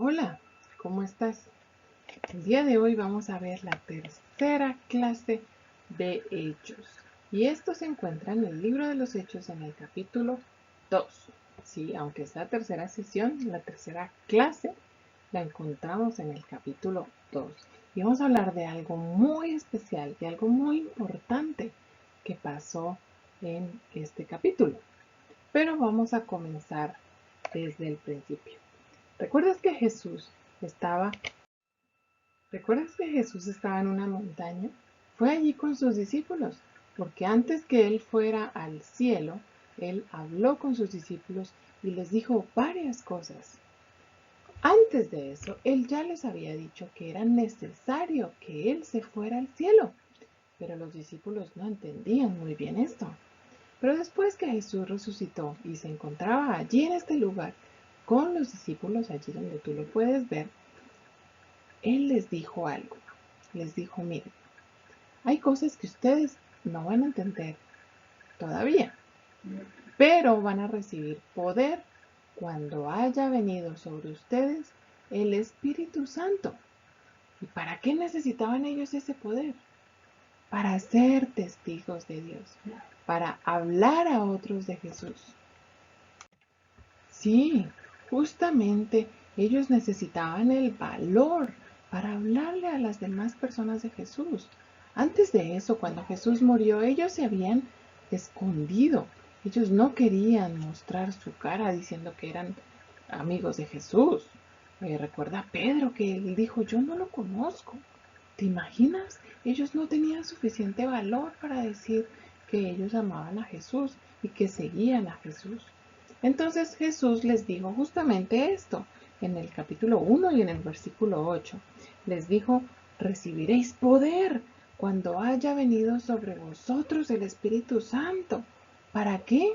Hola, ¿cómo estás? El día de hoy vamos a ver la tercera clase de Hechos. Y esto se encuentra en el libro de los Hechos en el capítulo 2. Sí, aunque es la tercera sesión, la tercera clase la encontramos en el capítulo 2. Y vamos a hablar de algo muy especial, de algo muy importante que pasó en este capítulo. Pero vamos a comenzar desde el principio. ¿Recuerdas que Jesús estaba en una montaña? Fue allí con sus discípulos, porque antes que él fuera al cielo, él habló con sus discípulos y les dijo varias cosas. Antes de eso, él ya les había dicho que era necesario que él se fuera al cielo, pero los discípulos no entendían muy bien esto. Pero después que Jesús resucitó y se encontraba allí en este lugar, con los discípulos, allí donde tú lo puedes ver, él les dijo algo. Les dijo, miren, hay cosas que ustedes no van a entender todavía, pero van a recibir poder cuando haya venido sobre ustedes el Espíritu Santo. ¿Y para qué necesitaban ellos ese poder? Para ser testigos de Dios, para hablar a otros de Jesús. Sí, justamente ellos necesitaban el valor para hablarle a las demás personas de Jesús. Antes de eso, cuando Jesús murió, ellos se habían escondido. Ellos no querían mostrar su cara diciendo que eran amigos de Jesús. Recuerda a Pedro que él dijo, yo no lo conozco. ¿Te imaginas? Ellos no tenían suficiente valor para decir que ellos amaban a Jesús y que seguían a Jesús. Entonces Jesús les dijo justamente esto en el capítulo 1 y en el versículo 8. Les dijo, recibiréis poder cuando haya venido sobre vosotros el Espíritu Santo. ¿Para qué?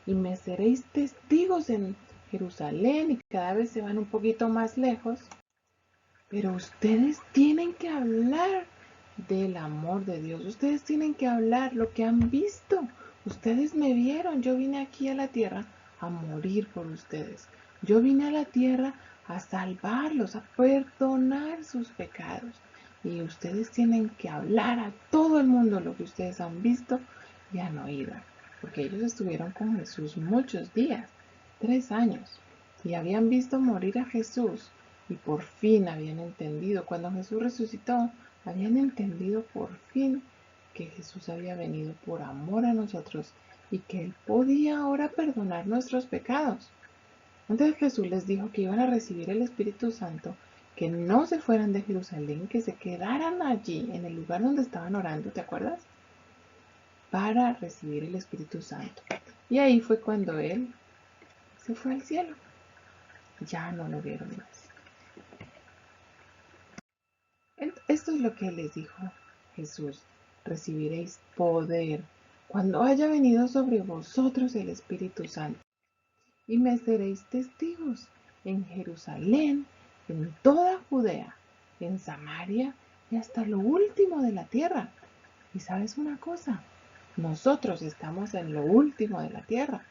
Y me seréis testigos en Jerusalén, y cada vez se van un poquito más lejos. Pero ustedes tienen que hablar del amor de Dios. Ustedes tienen que hablar lo que han visto. Ustedes me vieron. Yo vine aquí a la tierra a morir por ustedes. Yo vine a la tierra a salvarlos, a perdonar sus pecados. Y ustedes tienen que hablar a todo el mundo lo que ustedes han visto y han oído. Porque ellos estuvieron con Jesús muchos días, 3 años, y habían visto morir a Jesús y por fin habían entendido, cuando Jesús resucitó, habían entendido por fin que Jesús había venido por amor a nosotros y que Él podía ahora perdonar nuestros pecados. Entonces Jesús les dijo que iban a recibir el Espíritu Santo, que no se fueran de Jerusalén, que se quedaran allí, en el lugar donde estaban orando, ¿te acuerdas? Para recibir el Espíritu Santo. Y ahí fue cuando Él se fue al cielo. Ya no lo vieron más. Esto es lo que les dijo Jesús. Recibiréis poder cuando haya venido sobre vosotros el Espíritu Santo. Y me seréis testigos en Jerusalén, en toda Judea, en Samaria y hasta lo último de la tierra. Y sabes una cosa, nosotros estamos en lo último de la tierra.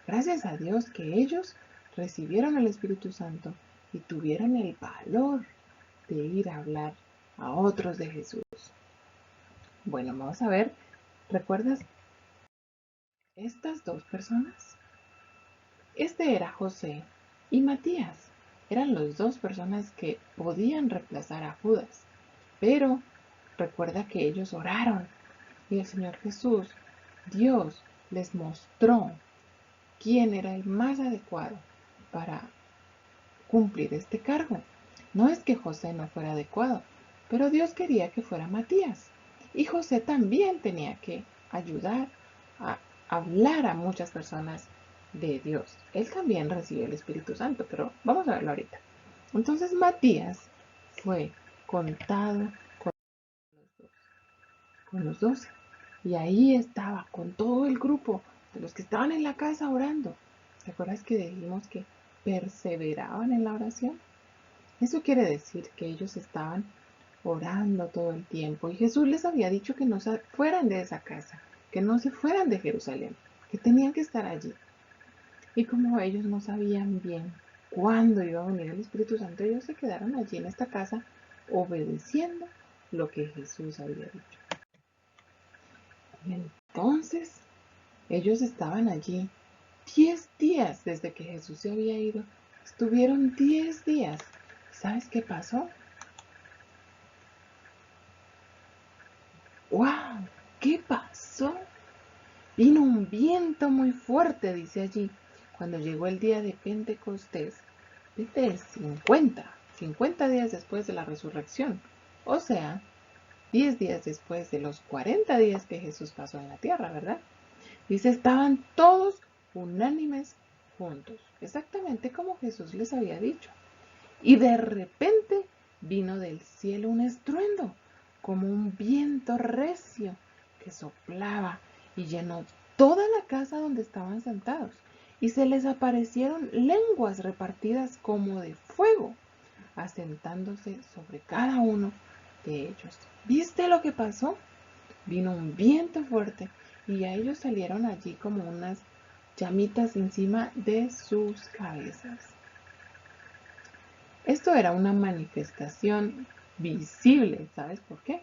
Gracias a Dios que ellos recibieron el Espíritu Santo y tuvieron el valor de ir a hablar a otros de Jesús. Bueno, vamos a ver, ¿recuerdas estas dos personas? Este era José y Matías. Eran las dos personas que podían reemplazar a Judas. Pero recuerda que ellos oraron y el Señor Jesús, Dios, les mostró quién era el más adecuado para cumplir este cargo. No es que José no fuera adecuado, pero Dios quería que fuera Matías. Y José también tenía que ayudar a hablar a muchas personas de Dios. Él también recibió el Espíritu Santo, pero vamos a verlo ahorita. Entonces Matías fue contado con los 12. Y ahí estaba con todo el grupo de los que estaban en la casa orando. ¿Te acuerdas que dijimos que perseveraban en la oración? Eso quiere decir que ellos estaban orando todo el tiempo y Jesús les había dicho que no se fueran de esa casa, que no se fueran de Jerusalén, que tenían que estar allí. Y como ellos no sabían bien cuándo iba a venir el Espíritu Santo, ellos se quedaron allí en esta casa obedeciendo lo que Jesús había dicho. Y entonces ellos estaban allí 10 días desde que Jesús se había ido. Estuvieron 10 días. ¿Sabes qué pasó? ¡Wow! ¿Qué pasó? Vino un viento muy fuerte, dice allí, cuando llegó el día de Pentecostés, desde 50 días después de la resurrección, o sea, 10 días después de los 40 días que Jesús pasó en la tierra, ¿verdad? Dice, estaban todos unánimes juntos, exactamente como Jesús les había dicho. Y de repente vino del cielo un estruendo, como un viento recio que soplaba y llenó toda la casa donde estaban sentados. Y se les aparecieron lenguas repartidas como de fuego, asentándose sobre cada uno de ellos. ¿Viste lo que pasó? Vino un viento fuerte y a ellos salieron allí como unas llamitas encima de sus cabezas. Esto era una manifestación visible, ¿sabes por qué?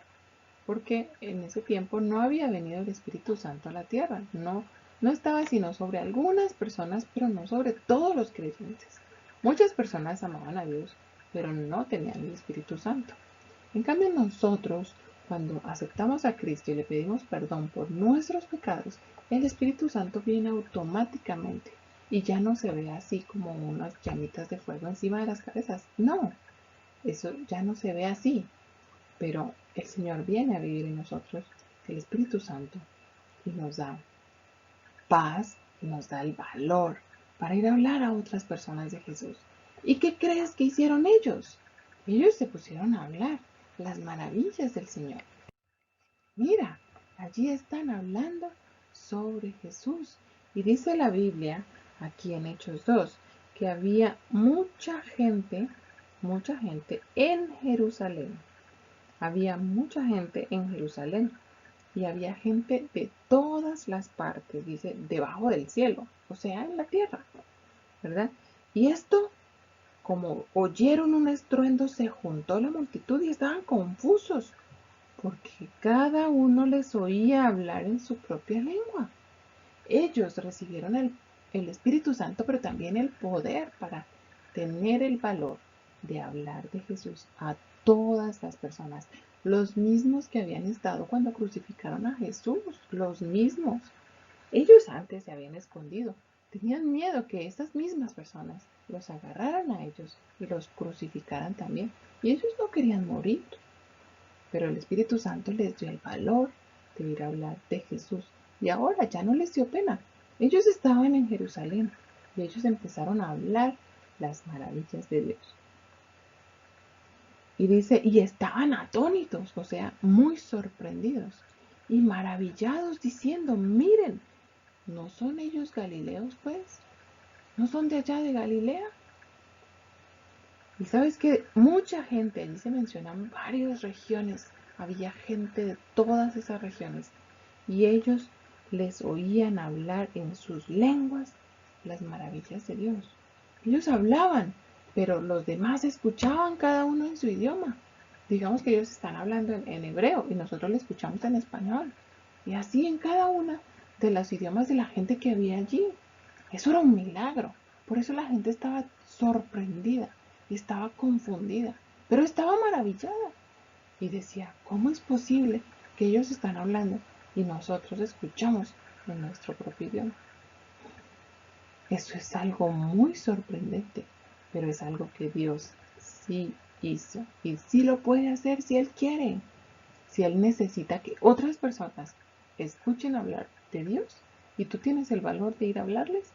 Porque en ese tiempo no había venido el Espíritu Santo a la tierra, no estaba sino sobre algunas personas, pero no sobre todos los creyentes. Muchas personas amaban a Dios, pero no tenían el Espíritu Santo. En cambio nosotros, cuando aceptamos a Cristo y le pedimos perdón por nuestros pecados, el Espíritu Santo viene automáticamente y ya no se ve así como unas llamitas de fuego encima de las cabezas. No, eso ya no se ve así, pero el Señor viene a vivir en nosotros, el Espíritu Santo, y nos da paz y nos da el valor para ir a hablar a otras personas de Jesús. ¿Y qué crees que hicieron ellos? Ellos se pusieron a hablar las maravillas del Señor. Mira, allí están hablando sobre Jesús. Y dice la Biblia, aquí en Hechos 2, que había mucha gente en Jerusalén. Había mucha gente en Jerusalén. Y había gente de todas las partes, dice, debajo del cielo, o sea, en la tierra, ¿verdad? Y esto, como oyeron un estruendo, se juntó la multitud y estaban confusos, porque cada uno les oía hablar en su propia lengua. Ellos recibieron el Espíritu Santo, pero también el poder para tener el valor de hablar de Jesús a todas las personas. Los mismos que habían estado cuando crucificaron a Jesús, los mismos. Ellos antes se habían escondido. Tenían miedo que esas mismas personas los agarraran a ellos y los crucificaran también. Y ellos no querían morir. Pero el Espíritu Santo les dio el valor de ir a hablar de Jesús. Y ahora ya no les dio pena. Ellos estaban en Jerusalén y ellos empezaron a hablar las maravillas de Dios. Y dice, y estaban atónitos, o sea, muy sorprendidos y maravillados diciendo, miren, ¿no son ellos galileos pues? ¿No son de allá de Galilea? Y sabes que mucha gente, allí se mencionan varias regiones, había gente de todas esas regiones y ellos les oían hablar en sus lenguas las maravillas de Dios. Ellos hablaban, pero los demás escuchaban cada uno en su idioma. Digamos que ellos están hablando en hebreo y nosotros le escuchamos en español. Y así en cada una de los idiomas de la gente que había allí. Eso era un milagro. Por eso la gente estaba sorprendida y estaba confundida, pero estaba maravillada. Y decía, ¿cómo es posible que ellos están hablando y nosotros escuchamos en nuestro propio idioma? Eso es algo muy sorprendente, pero es algo que Dios sí hizo y sí lo puede hacer si Él quiere. Si Él necesita que otras personas escuchen hablar de Dios y tú tienes el valor de ir a hablarles,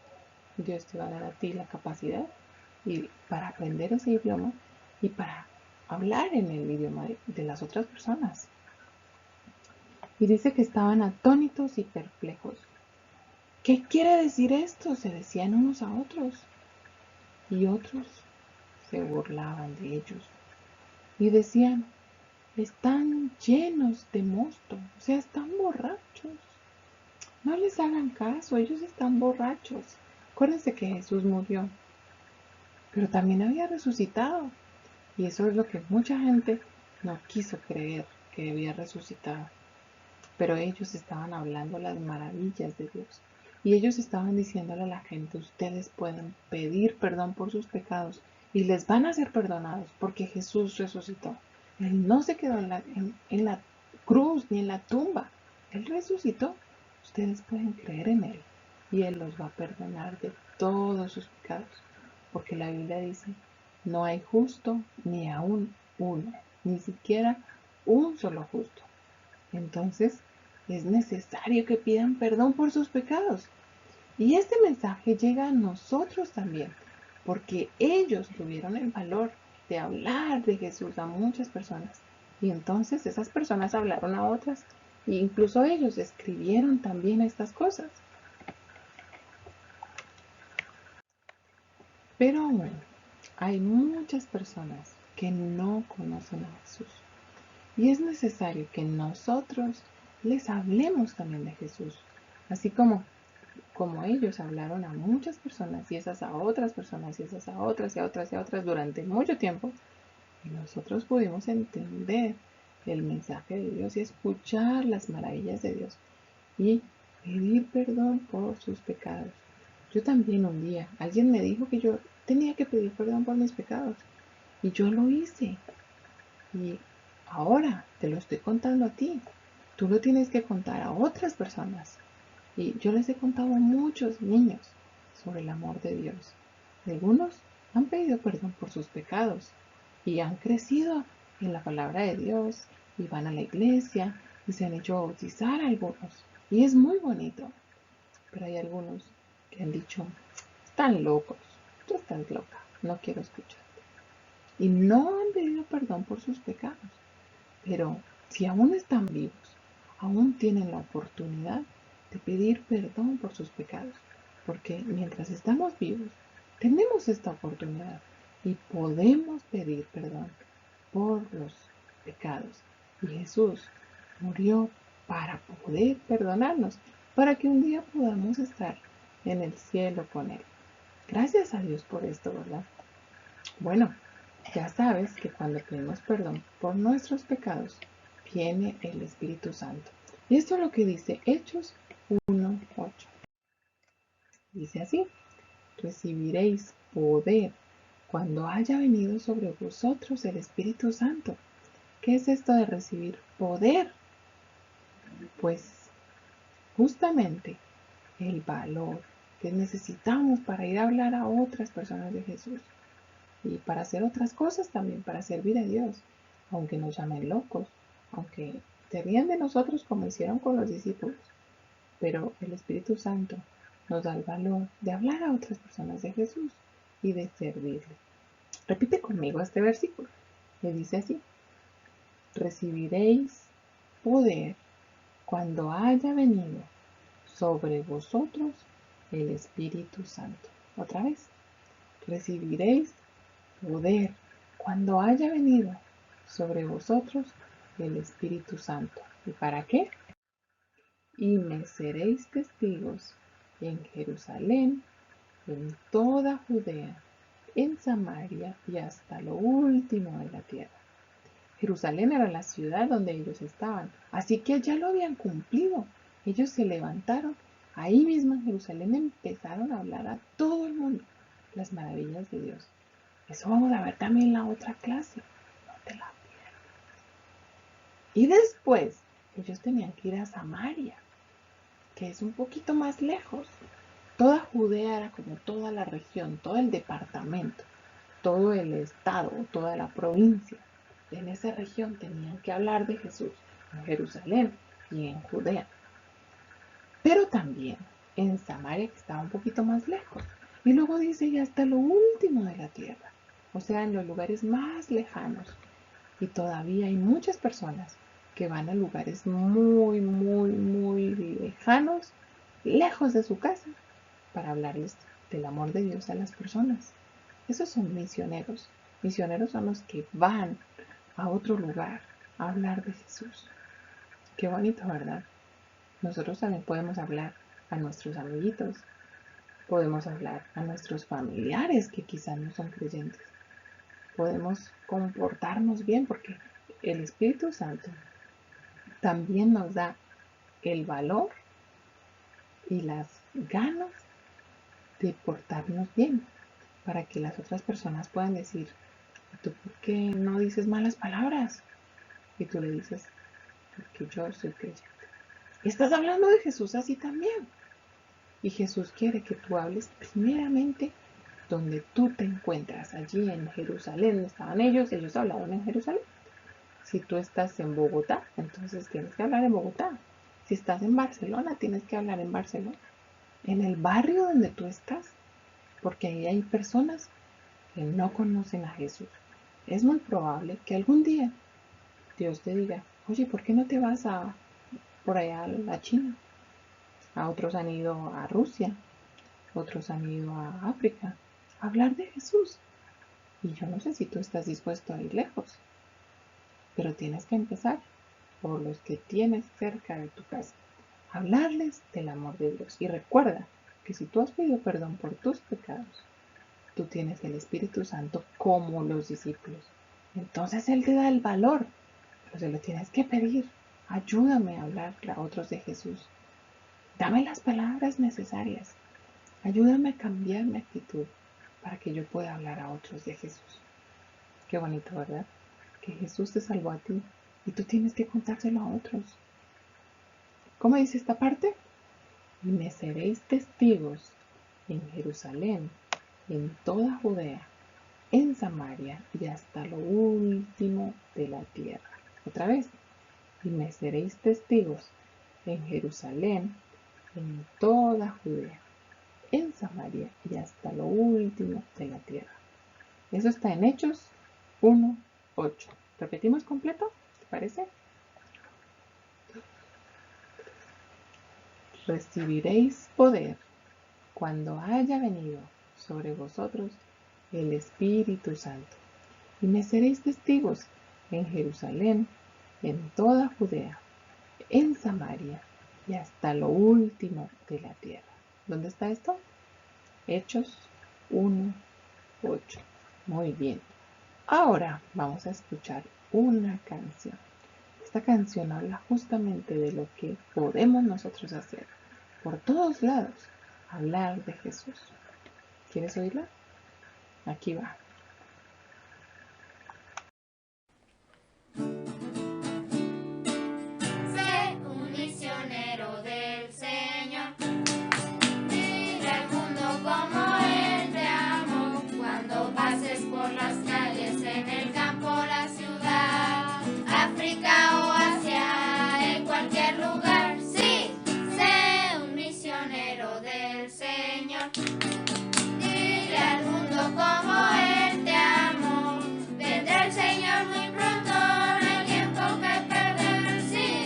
Dios te va a dar a ti la capacidad y para aprender ese idioma y para hablar en el idioma de las otras personas. Y dice que estaban atónitos y perplejos. ¿Qué quiere decir esto? Se decían unos a otros. Y otros se burlaban de ellos. Y decían, están llenos de mosto, o sea, están borrachos. No les hagan caso, ellos están borrachos. Acuérdense que Jesús murió pero también había resucitado. Y eso es lo que mucha gente no quiso creer, que había resucitado. Pero ellos estaban hablando las maravillas de Dios. Y ellos estaban diciéndole a la gente, ustedes pueden pedir perdón por sus pecados y les van a ser perdonados porque Jesús resucitó. Él no se quedó en la cruz ni en la tumba. Él resucitó. Ustedes pueden creer en Él y Él los va a perdonar de todos sus pecados. Porque la Biblia dice, no hay justo ni aún uno, ni siquiera un solo justo. Entonces, es necesario que pidan perdón por sus pecados. Y este mensaje llega a nosotros también, porque ellos tuvieron el valor de hablar de Jesús a muchas personas. Y entonces esas personas hablaron a otras. E incluso ellos escribieron también estas cosas. Pero aún hay muchas personas que no conocen a Jesús. Y es necesario que nosotros les hablemos también de Jesús. Así como ellos hablaron a muchas personas y esas a otras personas y esas a otras y a otras y a otras durante mucho tiempo, y nosotros pudimos entender el mensaje de Dios y escuchar las maravillas de Dios y pedir perdón por sus pecados. Yo también un día, alguien me dijo que yo tenía que pedir perdón por mis pecados y yo lo hice. Y ahora te lo estoy contando a ti. Tú lo tienes que contar a otras personas. Y yo les he contado a muchos niños sobre el amor de Dios. Algunos han pedido perdón por sus pecados y han crecido en la palabra de Dios y van a la iglesia y se han hecho bautizar algunos. Y es muy bonito. Pero hay algunos que han dicho, están locos, tú estás loca, no quiero escucharte. Y no han pedido perdón por sus pecados. Pero si aún están vivos, aún tienen la oportunidad de pedir perdón por sus pecados, porque mientras estamos vivos, tenemos esta oportunidad y podemos pedir perdón por los pecados. Y Jesús murió para poder perdonarnos, para que un día podamos estar en el cielo con Él. Gracias a Dios por esto, ¿verdad? Bueno, ya sabes que cuando pedimos perdón por nuestros pecados, viene el Espíritu Santo. Y esto es lo que dice Hechos 1:8. Dice así, recibiréis poder cuando haya venido sobre vosotros el Espíritu Santo. ¿Qué es esto de recibir poder? Pues justamente el valor que necesitamos para ir a hablar a otras personas de Jesús. Y para hacer otras cosas también, para servir a Dios, aunque nos llamen locos, aunque se rían de nosotros como hicieron con los discípulos, pero el Espíritu Santo nos da el valor de hablar a otras personas de Jesús y de servirle. Repite conmigo este versículo, que dice así, recibiréis poder cuando haya venido sobre vosotros el Espíritu Santo. Otra vez, recibiréis poder cuando haya venido sobre vosotros el Espíritu Santo. ¿Y para qué? Y me seréis testigos en Jerusalén, en toda Judea, en Samaria y hasta lo último de la tierra. Jerusalén era la ciudad donde ellos estaban, así que ya lo habían cumplido. Ellos se levantaron, ahí mismo en Jerusalén empezaron a hablar a todo el mundo las maravillas de Dios. Eso vamos a ver también en la otra clase. No te la pierdas. Y después, ellos tenían que ir a Samaria, que es un poquito más lejos. Toda Judea era como toda la región, todo el departamento, todo el estado, toda la provincia. En esa región tenían que hablar de Jesús, en Jerusalén y en Judea. Pero también en Samaria, que estaba un poquito más lejos. Y luego dice, y hasta lo último de la tierra, o sea, en los lugares más lejanos. Y todavía hay muchas personas que van a lugares muy, muy, muy lejanos, lejos de su casa, para hablarles del amor de Dios a las personas. Esos son misioneros. Misioneros son los que van a otro lugar a hablar de Jesús. Qué bonito, ¿verdad? Nosotros también podemos hablar a nuestros amiguitos Podemos hablar a nuestros familiares que quizás no son creyentes. Podemos comportarnos bien porque el Espíritu Santo también nos da el valor y las ganas de portarnos bien para que las otras personas puedan decir, ¿tú por qué no dices malas palabras? Y tú le dices, porque yo soy creyente. Y estás hablando de Jesús así también. Y Jesús quiere que tú hables primeramente donde tú te encuentras, allí en Jerusalén. Estaban ellos hablaban en Jerusalén. Si tú estás en Bogotá, entonces tienes que hablar en Bogotá. Si estás en Barcelona, tienes que hablar en Barcelona. En el barrio donde tú estás, porque ahí hay personas que no conocen a Jesús. Es muy probable que algún día Dios te diga, oye, ¿por qué no te vas por allá a la China? A otros han ido a Rusia, otros han ido a África a hablar de Jesús. Y yo no sé si tú estás dispuesto a ir lejos, pero tienes que empezar por los que tienes cerca de tu casa. Hablarles del amor de Dios. Y recuerda que si tú has pedido perdón por tus pecados, tú tienes el Espíritu Santo como los discípulos. Entonces Él te da el valor, pero se lo tienes que pedir. Ayúdame a hablar a otros de Jesús. Dame las palabras necesarias. Ayúdame a cambiar mi actitud para que yo pueda hablar a otros de Jesús. Qué bonito, ¿verdad? Que Jesús te salvó a ti y tú tienes que contárselo a otros. ¿Cómo dice esta parte? Y me seréis testigos en Jerusalén, en toda Judea, en Samaria y hasta lo último de la tierra. Otra vez. Y me seréis testigos en Jerusalén, en toda Judea, en Samaria y hasta lo último de la tierra. Eso está en Hechos 1:8. ¿Repetimos completo? ¿Te parece? Recibiréis poder cuando haya venido sobre vosotros el Espíritu Santo. Y me seréis testigos en Jerusalén, en toda Judea, en Samaria y hasta lo último de la tierra. ¿Dónde está esto? Hechos 1:8. Muy bien. Ahora vamos a escuchar una canción. Esta canción habla justamente de lo que podemos nosotros hacer por todos lados, hablar de Jesús. ¿Quieres oírla? Aquí va. Sé un misionero del Señor. Dile al mundo cómo Él te amó. Cuando pases por las calles, en el campo, la ciudad, África o Asia, en cualquier lugar. Sí, sé un misionero del Señor. Dile al mundo cómo Él te amó. Vendrá el Señor muy pronto, no hay tiempo que perder. Sí,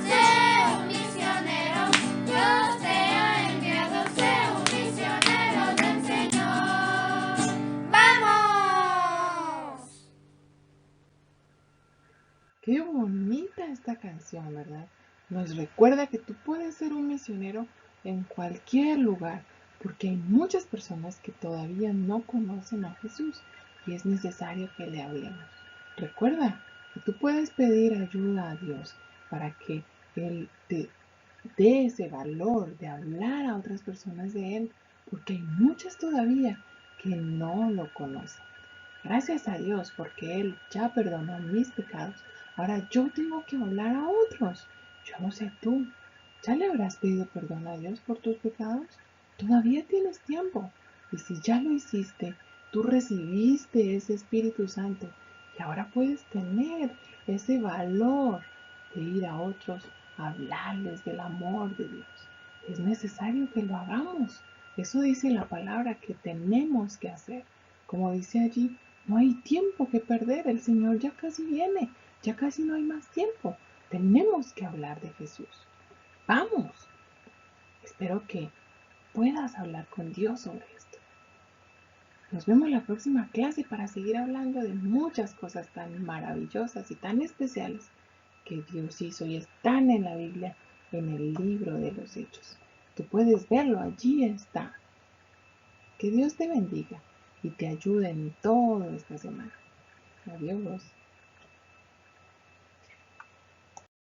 sé un misionero, Dios te ha enviado. Sé un misionero del Señor. ¡Vamos! Qué bonita esta canción, ¿verdad? Nos recuerda que tú puedes ser un misionero en cualquier lugar, porque hay muchas personas que todavía no conocen a Jesús y es necesario que le hablemos. Recuerda que tú puedes pedir ayuda a Dios para que Él te dé ese valor de hablar a otras personas de Él, porque hay muchas todavía que no lo conocen. Gracias a Dios porque Él ya perdonó mis pecados. Ahora yo tengo que hablar a otros. Yo no sé tú. ¿Ya le habrás pedido perdón a Dios por tus pecados? Todavía tienes tiempo. Y si ya lo hiciste, tú recibiste ese Espíritu Santo y ahora puedes tener ese valor de ir a otros a hablarles del amor de Dios. Es necesario que lo hagamos. Eso dice la palabra que tenemos que hacer. Como dice allí, no hay tiempo que perder, el Señor ya casi viene, ya casi no hay más tiempo. Tenemos que hablar de Jesús. Vamos. Espero que puedas hablar con Dios sobre esto. Nos vemos en la próxima clase para seguir hablando de muchas cosas tan maravillosas y tan especiales que Dios hizo y están en la Biblia, en el libro de los Hechos. Tú puedes verlo, allí está. Que Dios te bendiga y te ayude en toda esta semana. Adiós.